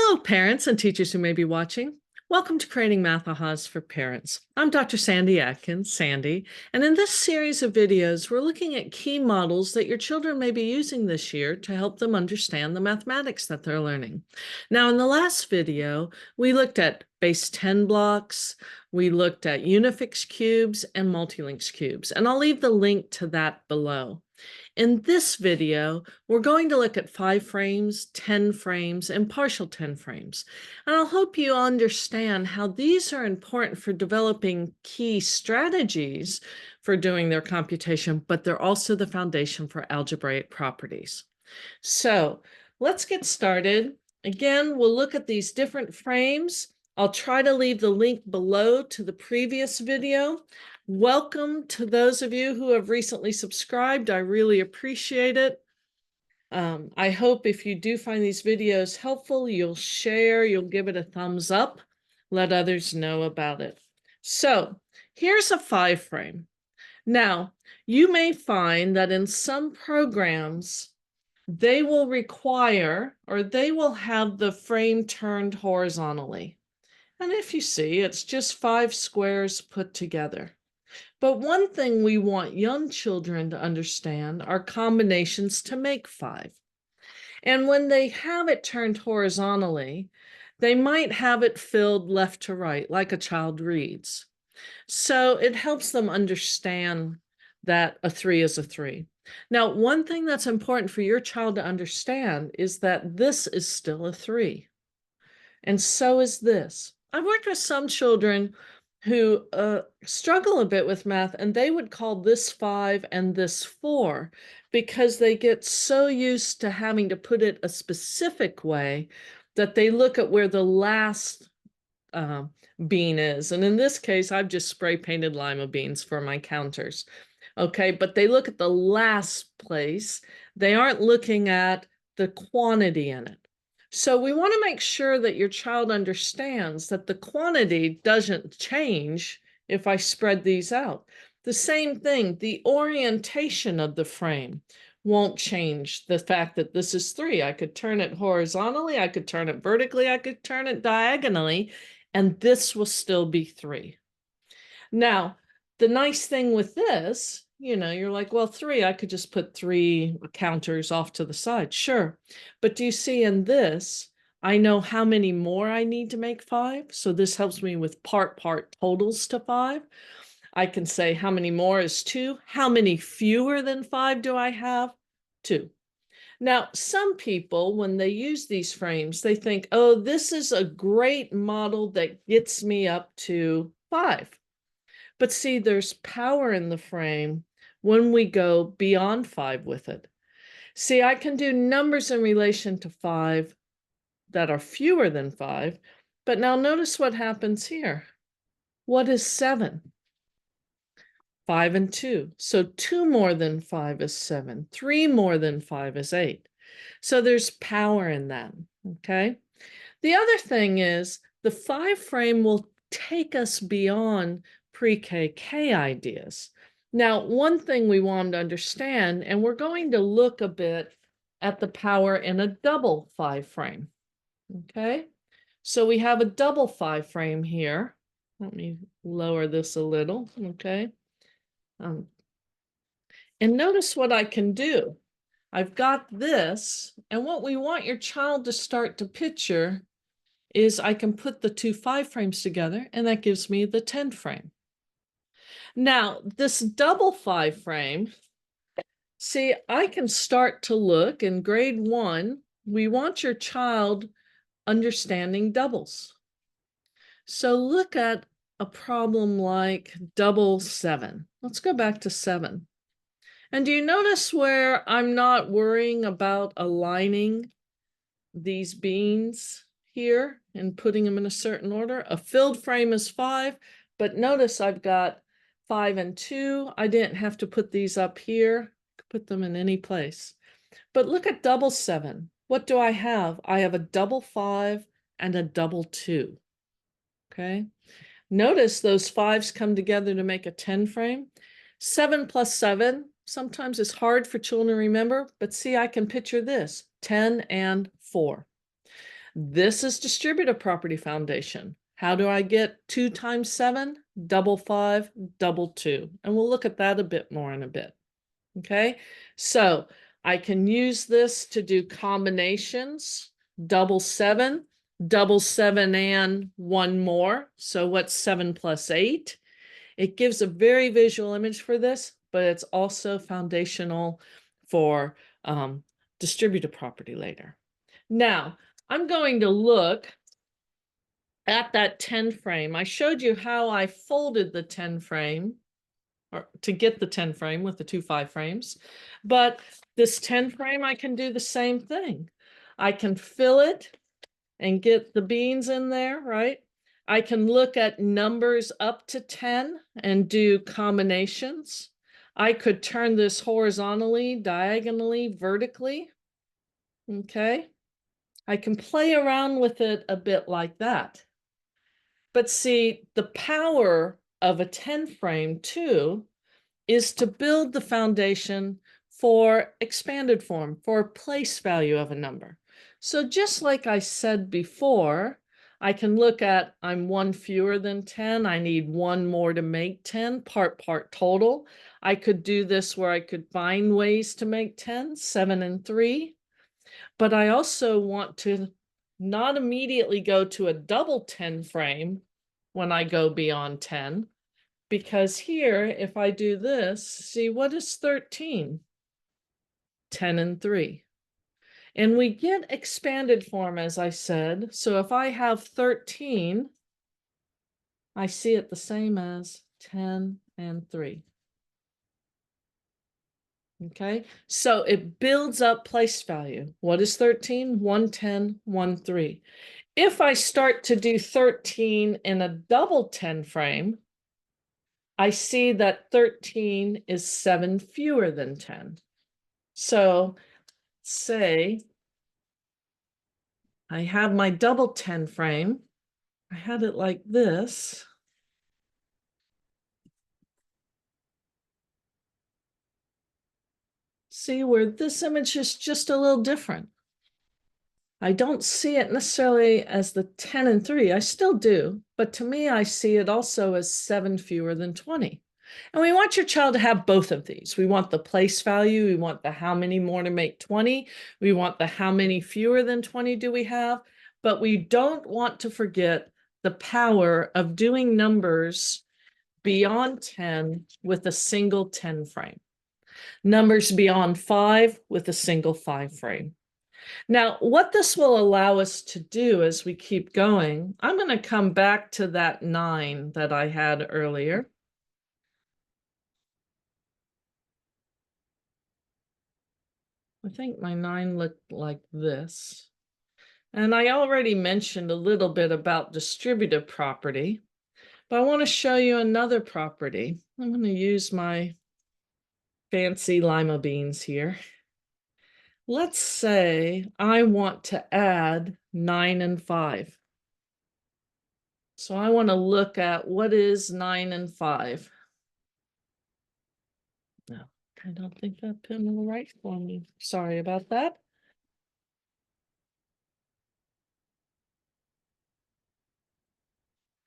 Hello, parents and teachers who may be watching. Welcome to Creating Math Ahas for Parents. I'm Dr. Sandy Atkins, Sandy, and in this series of videos, we're looking at key models that your children may be using this year to help them understand the mathematics that they're learning. Now, in the last video, we looked at base 10 blocks, we looked at unifix cubes and multilinks cubes, and I'll leave the link to that below. In this video, we're going to look at 5 frames, 10 frames, and partial 10 frames. And I'll hope you understand how these are important for developing key strategies for doing their computation, but they're also the foundation for algebraic properties. So let's get started. Again, we'll look at these different frames. I'll try to leave the link below to the previous video. Welcome to those of you who have recently subscribed. I really appreciate it. I hope if you do find these videos helpful, you'll share, you'll give it a thumbs up, let others know about it. So here's a 5 frame. Now, you may find that in some programs, they will require or they will have the frame turned horizontally. And if you see, it's just 5 squares put together. But one thing we want young children to understand are combinations to make 5. And when they have it turned horizontally, they might have it filled left to right, like a child reads. So it helps them understand that a 3 is a 3. Now, one thing that's important for your child to understand is that this is still a 3. And so is this. I've worked with some children who struggle a bit with math, and they would call this 5 and this 4 because they get so used to having to put it a specific way that they look at where the last bean is. And in this case, I've just spray painted lima beans for my counters. Okay, but they look at the last place. They aren't looking at the quantity in it. So we want to make sure that your child understands that the quantity doesn't change if I spread these out. The same thing, the orientation of the frame won't change. The fact that this is 3, I could turn it horizontally, I could turn it vertically, I could turn it diagonally, and this will still be 3. Now, the nice thing with this, you're like, well, 3, I could just put 3 counters off to the side. Sure. But do you see in this, I know how many more I need to make 5. So this helps me with part totals to 5. I can say how many more is 2. How many fewer than 5 do I have? 2. Now, some people, when they use these frames, they think, oh, this is a great model that gets me up to 5. But see, there's power in the frame when we go beyond 5 with it. See, I can do numbers in relation to 5 that are fewer than 5, but now notice what happens here. What is 7? 5 and 2. So 2 more than 5 is 7. 3 more than 5 is 8. So there's power in that, okay? The other thing is the 5 frame will take us beyond pre-KK ideas. Now, one thing we want to understand, and we're going to look a bit at the power in a double 5 frame, okay? So we have a double 5 frame here. Let me lower this a little, okay? And notice what I can do. I've got this, and what we want your child to start to picture is I can put the 2 5 frames together, and that gives me the 10 frame. Now, this double 5 frame, see, I can start to look in grade 1, we want your child understanding doubles. So look at a problem like double 7. Let's go back to 7. And do you notice where I'm not worrying about aligning these beans here and putting them in a certain order? A filled frame is 5, but notice I've got 5 and 2. I didn't have to put these up here, put them in any place. But look at double 7. What do I have? I have a double 5 and a double 2. Okay. Notice those 5s come together to make a 10 frame. 7 plus 7, sometimes it's hard for children to remember, but see, I can picture this, 10 and 4. This is distributive property foundation. How do I get 2 times 7? Double 5, double 2. And we'll look at that a bit more in a bit. Okay, so I can use this to do combinations, double 7 and one more. So what's 7 plus 8? It gives a very visual image for this, but it's also foundational for distributive property later. Now, I'm going to look at that 10 frame. I showed you how I folded the 10 frame or to get the 10 frame with the 2 5 frames. But this 10 frame, I can do the same thing. I can fill it and get the beans in there, right? I can look at numbers up to 10 and do combinations. I could turn this horizontally, diagonally, vertically. Okay. I can play around with it a bit like that. But see, the power of a 10 frame too is to build the foundation for expanded form, for place value of a number. So just like I said before, I can look at, I'm 1 fewer than 10. I need 1 more to make 10, part total. I could do this where I could find ways to make 10, 7 and 3. But I also want to not immediately go to a double 10 frame when I go beyond 10, because here, if I do this, see, what is 13? 10 and 3. And we get expanded form, as I said. So if I have 13, I see it the same as 10 and 3. Okay, so it builds up place value. What is 13? 110, 13. If I start to do 13 in a double 10 frame, I see that 13 is 7 fewer than 10. So say I have my double 10 frame. I had it like this. See where this image is just a little different. I don't see it necessarily as the 10 and 3. I still do, but to me, I see it also as 7 fewer than 20. And we want your child to have both of these. We want the place value. We want the how many more to make 20. We want the how many fewer than 20 do we have. But we don't want to forget the power of doing numbers beyond 10 with a single 10 frame. Numbers beyond 5 with a single 5 frame. Now, what this will allow us to do as we keep going, I'm going to come back to that 9 that I had earlier. I think my 9 looked like this. And I already mentioned a little bit about distributive property, but I want to show you another property. I'm going to use my fancy lima beans here. Let's say I want to add 9 and 5. So I want to look at what is 9 and 5. No, I don't think that pin will write for me. Sorry about that.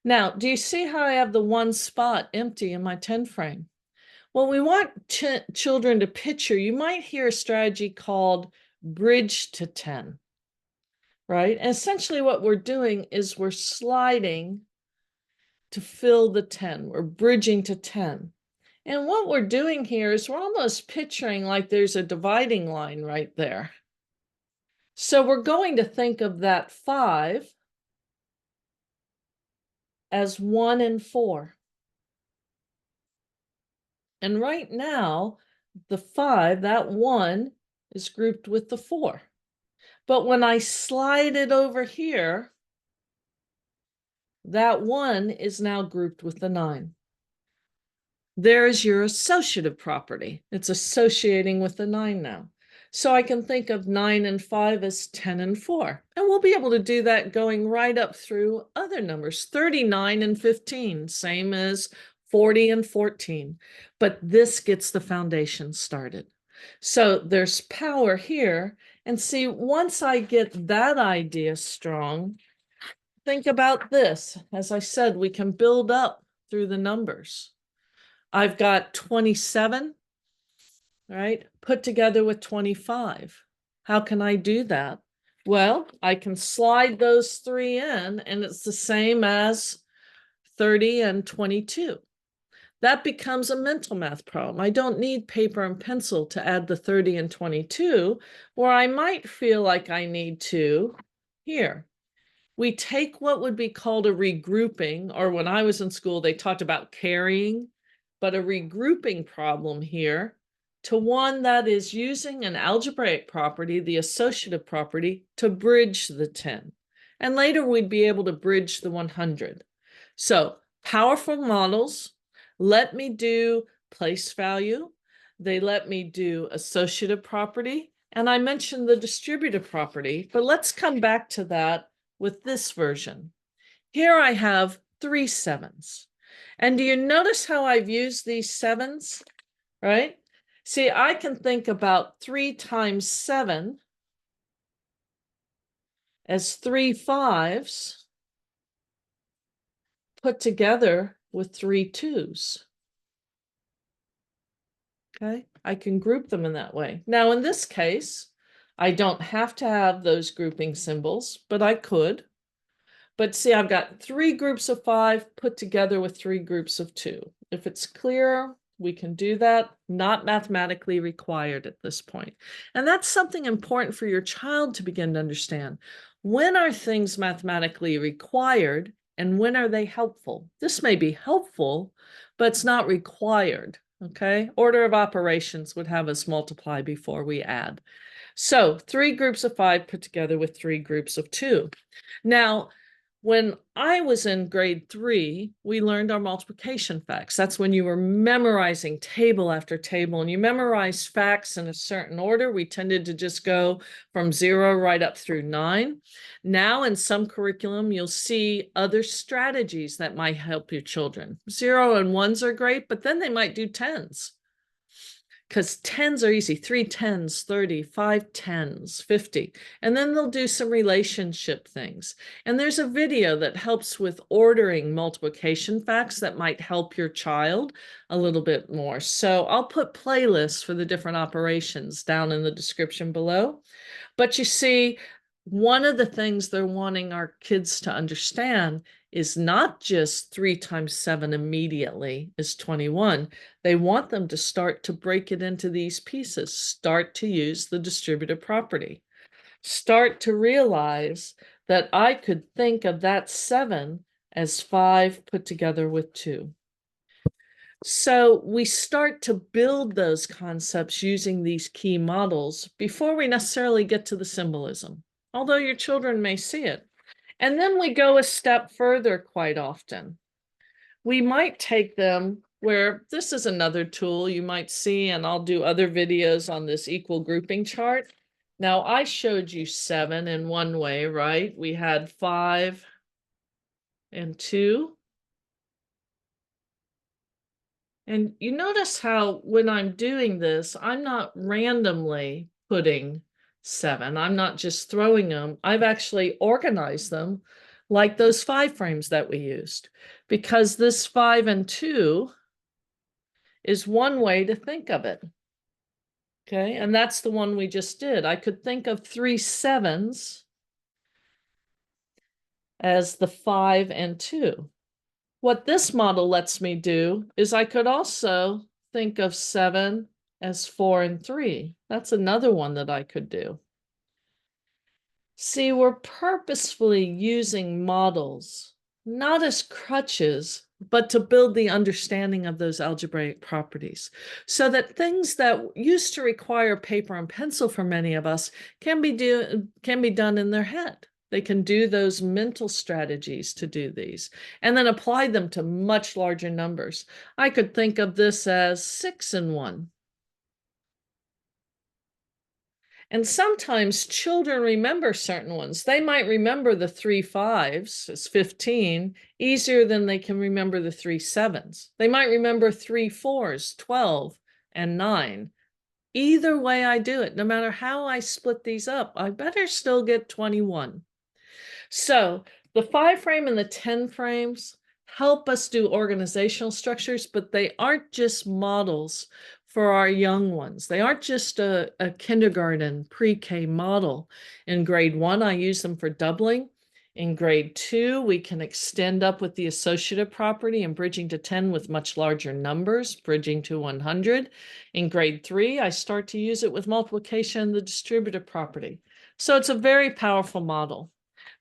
Now, do you see how I have the one spot empty in my 10 frame? Well, we want children to picture, you might hear a strategy called bridge to 10, right? And essentially what we're doing is we're sliding to fill the 10. We're bridging to 10. And what we're doing here is we're almost picturing like there's a dividing line right there. So we're going to think of that 5 as 1 and 4. And right now, the 5, that 1, is grouped with the 4. But when I slide it over here, that 1 is now grouped with the 9. There's your associative property. It's associating with the 9 now. So I can think of 9 and 5 as 10 and 4. And we'll be able to do that going right up through other numbers, 39 and 15, same as 40 and 14. But this gets the foundation started. So there's power here. And see, once I get that idea strong, think about this. As I said, we can build up through the numbers. I've got 27, right, put together with 25. How can I do that? Well, I can slide those three in, and it's the same as 30 and 22. That becomes a mental math problem. I don't need paper and pencil to add the 30 and 22, where I might feel like I need to here. We take what would be called a regrouping, or when I was in school, they talked about carrying, but a regrouping problem here to one that is using an algebraic property, the associative property, to bridge the 10. And later we'd be able to bridge the 100. So powerful models let me do place value. They let me do associative property. And I mentioned the distributive property, but let's come back to that with this version. Here I have 3 sevens. And do you notice how I've used these sevens, right? See, I can think about 3 times 7 as 3 5s put together with 3 2s. Okay, I can group them in that way. Now, in this case, I don't have to have those grouping symbols, but I could. But see, I've got 3 groups of 5 put together with 3 groups of 2. If it's clear, we can do that. Not mathematically required at this point. And that's something important for your child to begin to understand. When are things mathematically required and when are they helpful? This may be helpful, but it's not required. Okay, order of operations would have us multiply before we add. So 3 groups of 5 put together with 3 groups of 2. Now, when I was in grade 3, we learned our multiplication facts. That's when you were memorizing table after table and you memorized facts in a certain order. We tended to just go from 0 right up through 9. Now in some curriculum, you'll see other strategies that might help your children. 0 and 1s are great, but then they might do 10s. Because 10s are easy, 3 10s, 30, 5 10s, 50. And then they'll do some relationship things. And there's a video that helps with ordering multiplication facts that might help your child a little bit more. So I'll put playlists for the different operations down in the description below. But you see, one of the things they're wanting our kids to understand is not just 3 times 7 immediately is 21. They want them to start to break it into these pieces, start to use the distributive property, start to realize that I could think of that 7 as 5 put together with 2. So we start to build those concepts using these key models before we necessarily get to the symbolism, although your children may see it. And then we go a step further quite often. We might take them where this is another tool you might see, and I'll do other videos on this equal grouping chart. Now, I showed you 7 in one way, right? We had 5 and 2. And you notice how when I'm doing this, I'm not randomly putting 7. I'm not just throwing them. I've actually organized them like those 5 frames that we used, because this 5 and 2 is one way to think of it. Okay, and that's the one we just did. I could think of 3 7s as the 5 and 2. What this model lets me do is I could also think of 7 as 4 and 3. That's another one that I could do. See, we're purposefully using models, not as crutches, but to build the understanding of those algebraic properties, so that things that used to require paper and pencil for many of us can be done in their head. They can do those mental strategies to do these and then apply them to much larger numbers. I could think of this as 6 and 1. And sometimes children remember certain ones. They might remember the 3 5s as 15 easier than they can remember the 3 7s. They might remember 3 4s, 12 and 9. Either way I do it, no matter how I split these up, I better still get 21. So the 5 frame and the 10 frames help us do organizational structures, but they aren't just models for our young ones. They aren't just a kindergarten pre-K model. In grade 1, I use them for doubling. In grade 2, we can extend up with the associative property and bridging to 10 with much larger numbers, bridging to 100. In grade 3, I start to use it with multiplication and the distributive property. So it's a very powerful model.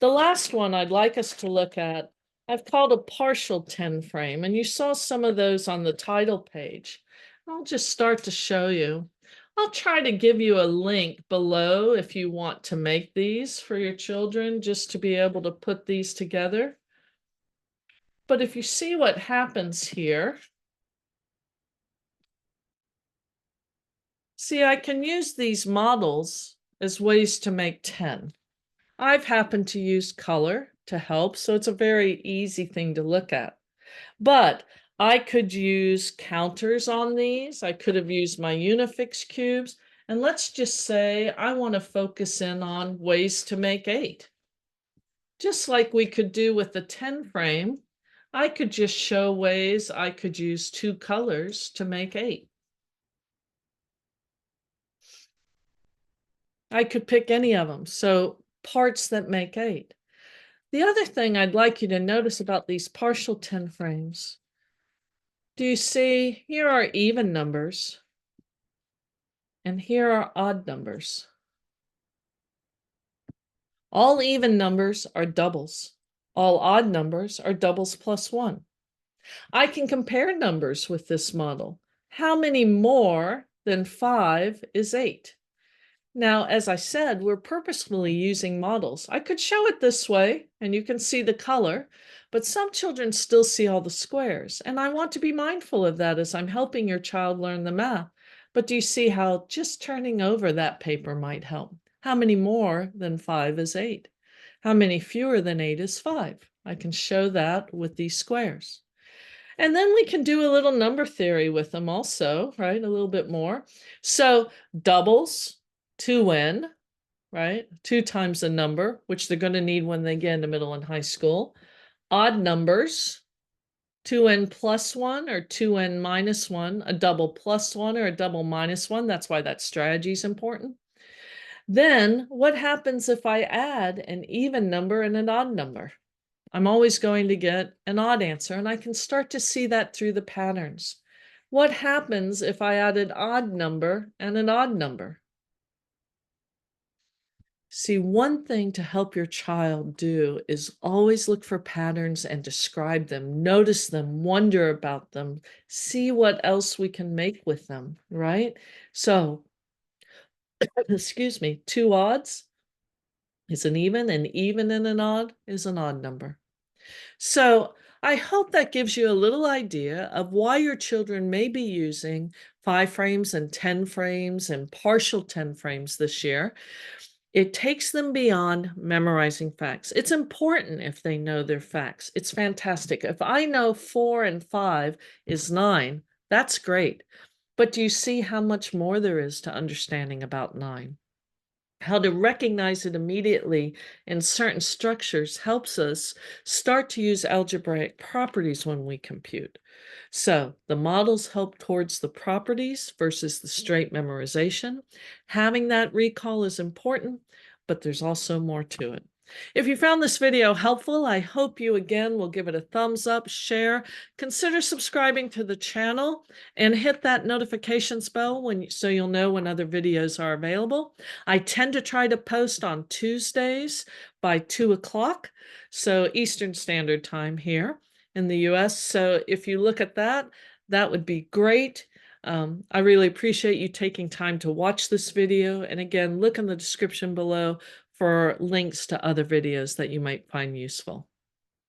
The last one I'd like us to look at, I've called a partial 10 frame, and you saw some of those on the title page. I'll just start to show you. I'll try to give you a link below if you want to make these for your children, just to be able to put these together. But if you see what happens here, see, I can use these models as ways to make 10. I've happened to use color to help, so it's a very easy thing to look at. But I could use counters on these. I could have used my unifix cubes. And let's just say I want to focus in on ways to make 8. Just like we could do with the 10 frame, I could just show ways I could use 2 colors to make 8. I could pick any of them. So parts that make 8. The other thing I'd like you to notice about these partial 10 frames, do you see here are even numbers and here are odd numbers. All even numbers are doubles. All odd numbers are doubles plus 1. I can compare numbers with this model. How many more than 5 is 8? Now, as I said, we're purposefully using models. I could show it this way, and you can see the color, but some children still see all the squares, and I want to be mindful of that as I'm helping your child learn the math. But do you see how just turning over that paper might help? How many more than 5 is 8? How many fewer than 8 is 5? I can show that with these squares. And then we can do a little number theory with them also, right? A little bit more. So doubles, 2n, right? 2 times the number, which they're going to need when they get into middle and high school. Odd numbers, 2n plus 1 or 2n minus 1, a double plus 1 or a double minus 1. That's why that strategy is important. Then what happens if I add an even number and an odd number? I'm always going to get an odd answer, and I can start to see that through the patterns. What happens if I add an odd number and an odd number? See, one thing to help your child do is always look for patterns and describe them, notice them, wonder about them, see what else we can make with them, right? So, excuse me, 2 odds is an even, and even and an odd is an odd number. So I hope that gives you a little idea of why your children may be using 5 frames and 10 frames and partial 10 frames this year. It takes them beyond memorizing facts. It's important if they know their facts. It's fantastic. If I know 4 and 5 is 9, that's great. But do you see how much more there is to understanding about 9? How to recognize it immediately in certain structures helps us start to use algebraic properties when we compute. So the models help towards the properties versus the straight memorization. Having that recall is important, but there's also more to it. If you found this video helpful, I hope you again will give it a thumbs up, share, consider subscribing to the channel, and hit that notifications bell so you'll know when other videos are available. I tend to try to post on Tuesdays by 2 o'clock, so Eastern Standard Time here in the US. So if you look at that, that would be great. I really appreciate you taking time to watch this video. And again, look in the description below for links to other videos that you might find useful.